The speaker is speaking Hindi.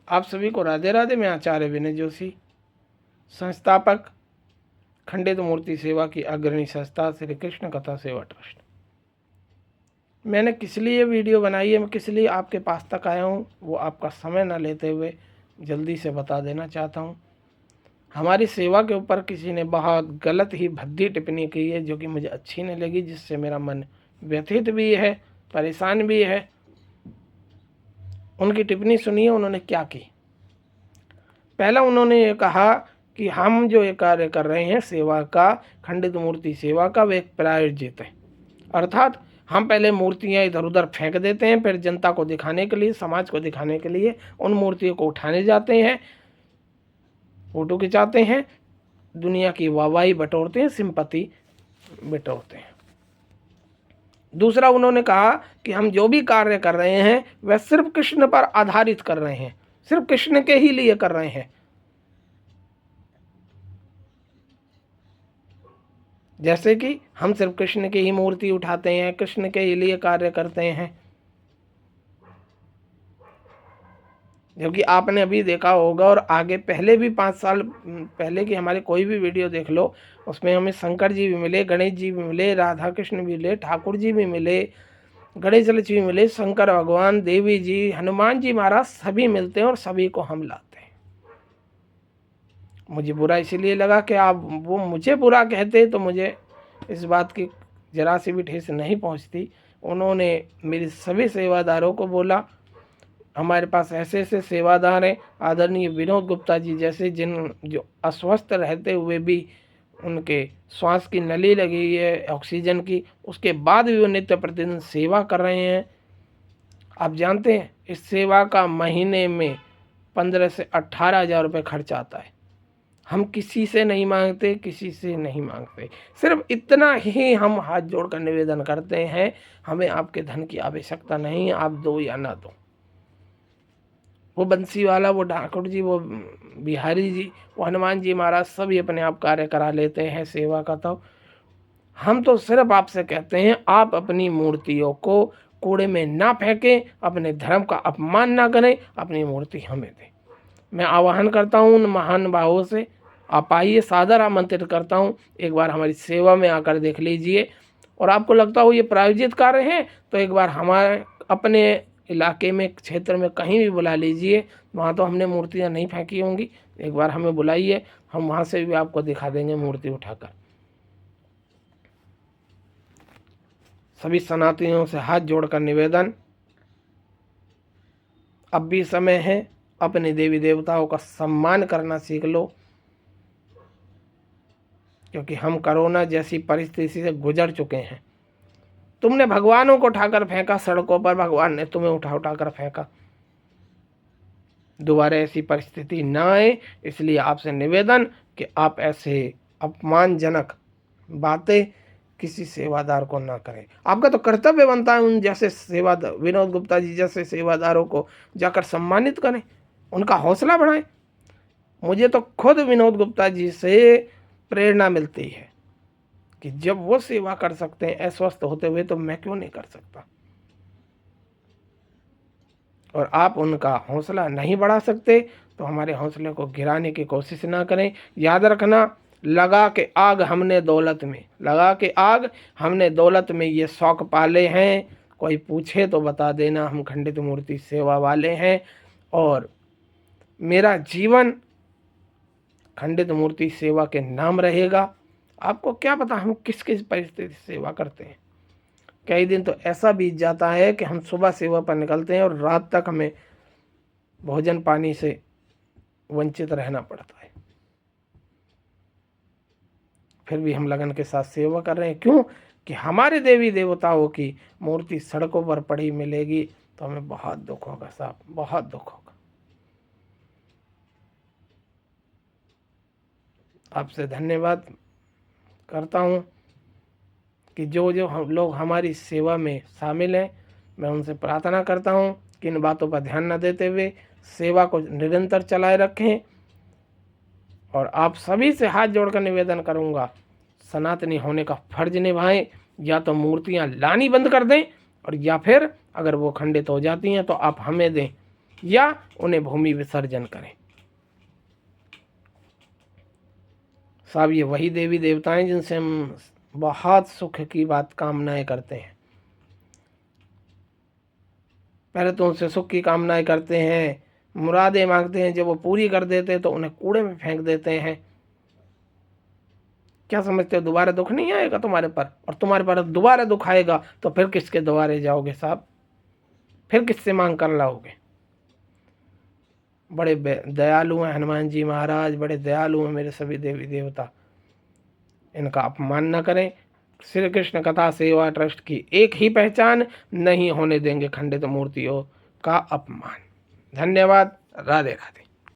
आप सभी को राधे राधे। मैं आचार्य विनय जोशी, संस्थापक खंडित मूर्ति सेवा की अग्रणी संस्था श्री कृष्ण कथा सेवा ट्रस्ट। मैंने किस लिए वीडियो बनाई है, मैं किस लिए आपके पास तक आया हूँ, वो आपका समय न लेते हुए जल्दी से बता देना चाहता हूँ। हमारी सेवा के ऊपर किसी ने बहुत गलत ही भद्दी टिप्पणी की है, जो कि मुझे अच्छी नहीं लगी, जिससे मेरा मन व्यथित भी है, परेशान भी है। उनकी टिप्पणी सुनिए, उन्होंने क्या की। पहला उन्होंने ये कहा कि हम जो ये कार्य कर रहे हैं सेवा का, खंडित मूर्ति सेवा का, वो एक प्रायोजित है। अर्थात हम पहले मूर्तियां इधर उधर फेंक देते हैं, फिर जनता को दिखाने के लिए, समाज को दिखाने के लिए उन मूर्तियों को उठाने जाते हैं, फोटो खिंचाते हैं, दुनिया की वाहवाही बटोरते हैं, सिंपैथी बटोरते हैं। दूसरा उन्होंने कहा कि हम जो भी कार्य कर रहे हैं वह सिर्फ कृष्ण पर आधारित कर रहे हैं, सिर्फ कृष्ण के ही लिए कर रहे हैं। जैसे कि हम सिर्फ कृष्ण की ही मूर्ति उठाते हैं, कृष्ण के लिए कार्य करते हैं। जबकि आपने अभी देखा होगा, और आगे पहले भी 5 साल पहले की हमारे कोई भी वीडियो देख लो, उसमें हमें शंकर जी भी मिले, गणेश जी भी मिले, राधा कृष्ण भी मिले, ठाकुर जी भी मिले, गणेश लक्ष्मी मिले, शंकर भगवान, देवी जी, हनुमान जी महाराज, सभी मिलते हैं और सभी को हम लाते हैं। मुझे बुरा इसलिए लगा कि आप वो मुझे बुरा कहते तो मुझे इस बात की जरा सी भी ठेस नहीं पहुंचती। उन्होंने मेरे सभी सेवादारों को बोला, हमारे पास ऐसे ऐसे सेवादार हैं, आदरणीय विनोद गुप्ता जी जैसे, जो अस्वस्थ रहते हुए भी उनके श्वास की नली लगी है ऑक्सीजन की, उसके बाद भी वो नित्य प्रतिदिन सेवा कर रहे हैं। आप जानते हैं इस सेवा का महीने में 15 से 18 हज़ार रुपये खर्च आता है। हम किसी से नहीं मांगते, किसी से नहीं मांगते, सिर्फ इतना ही हम हाथ जोड़कर निवेदन करते हैं, हमें आपके धन की आवश्यकता नहीं, आप दो या ना दो। वो बंसी वाला, वो ठाकुर जी, वो बिहारी जी, वो हनुमान जी महाराज, सभी अपने आप कार्य करा लेते हैं सेवा का। तो हम तो सिर्फ आपसे कहते हैं, आप अपनी मूर्तियों को कूड़े में ना फेंकें, अपने धर्म का अपमान ना करें, अपनी मूर्ति हमें दें। मैं आह्वान करता हूँ उन महान भावों से, आप आइए, सादर आमंत्रित करता हूँ, एक बार हमारी सेवा में आकर देख लीजिए। और आपको लगता हो ये प्रायोजित कार्य है, तो एक बार हमारे अपने इलाके में, क्षेत्र में कहीं भी बुला लीजिए। वहाँ तो हमने मूर्तियाँ नहीं फेंकी होंगी, एक बार हमें बुलाइए, हम वहाँ से भी आपको दिखा देंगे मूर्ति उठाकर। सभी सनातनियों से हाथ जोड़कर निवेदन, अब भी समय है, अपने देवी देवताओं का सम्मान करना सीख लो, क्योंकि हम कोरोना जैसी परिस्थिति से गुजर चुके हैं। तुमने भगवानों को उठाकर फेंका सड़कों पर, भगवान ने तुम्हें उठाकर फेंका। दोबारा ऐसी परिस्थिति ना आए, इसलिए आपसे निवेदन कि आप ऐसे अपमानजनक बातें किसी सेवादार को ना करें। आपका तो कर्तव्य बनता है उन जैसे सेवादार, विनोद गुप्ता जी जैसे सेवादारों को जाकर सम्मानित करें, उनका हौसला बढ़ाएं। मुझे तो खुद विनोद गुप्ता जी से प्रेरणा मिलती है कि जब वो सेवा कर सकते हैं अस्वस्थ होते हुए, तो मैं क्यों नहीं कर सकता। और आप उनका हौसला नहीं बढ़ा सकते तो हमारे हौसले को गिराने की कोशिश ना करें। याद रखना, लगा के आग हमने दौलत में, लगा के आग हमने दौलत में ये शौक पाले हैं। कोई पूछे तो बता देना, हम खंडित मूर्ति सेवा वाले हैं, और मेरा जीवन खंडित मूर्ति सेवा के नाम रहेगा। आपको क्या पता हम किस किस परिस्थिति से सेवा करते हैं। कई दिन तो ऐसा बीत जाता है कि हम सुबह सेवा पर निकलते हैं और रात तक हमें भोजन पानी से वंचित रहना पड़ता है, फिर भी हम लगन के साथ सेवा कर रहे हैं। क्यों? कि हमारे देवी देवताओं की मूर्ति सड़कों पर पड़ी मिलेगी तो हमें बहुत दुख होगा साहब, बहुत दुख होगा। आपसे धन्यवाद करता हूँ कि जो जो हम लोग हमारी सेवा में शामिल हैं, मैं उनसे प्रार्थना करता हूँ कि इन बातों पर ध्यान न देते हुए सेवा को निरंतर चलाए रखें। और आप सभी से हाथ जोड़कर निवेदन करूँगा, सनातनी होने का फर्ज निभाएं। या तो मूर्तियाँ लानी बंद कर दें, और या फिर अगर वो खंडित हो जाती हैं तो आप हमें दें, या उन्हें भूमि विसर्जन करें। साहब ये वही देवी देवता हैं जिनसे हम बहुत सुख की बात कामनाएं करते हैं। पहले तो उनसे सुख की कामनाएं करते हैं, मुरादें मांगते हैं, जब वो पूरी कर देते हैं तो उन्हें कूड़े में फेंक देते हैं। क्या समझते हो दोबारा दुख नहीं आएगा तुम्हारे पर? और तुम्हारे पर दोबारा दुख आएगा तो फिर किसके द्वारे जाओगे साहब? फिर किससे मांग कर लाओगे? बड़े दयालु हैं हनुमान जी महाराज, बड़े दयालु हैं मेरे सभी देवी देवता। इनका अपमान न करें। श्री कृष्ण कथा सेवा ट्रस्ट की एक ही पहचान, नहीं होने देंगे खंडित मूर्तियों का अपमान। धन्यवाद। राधे राधे।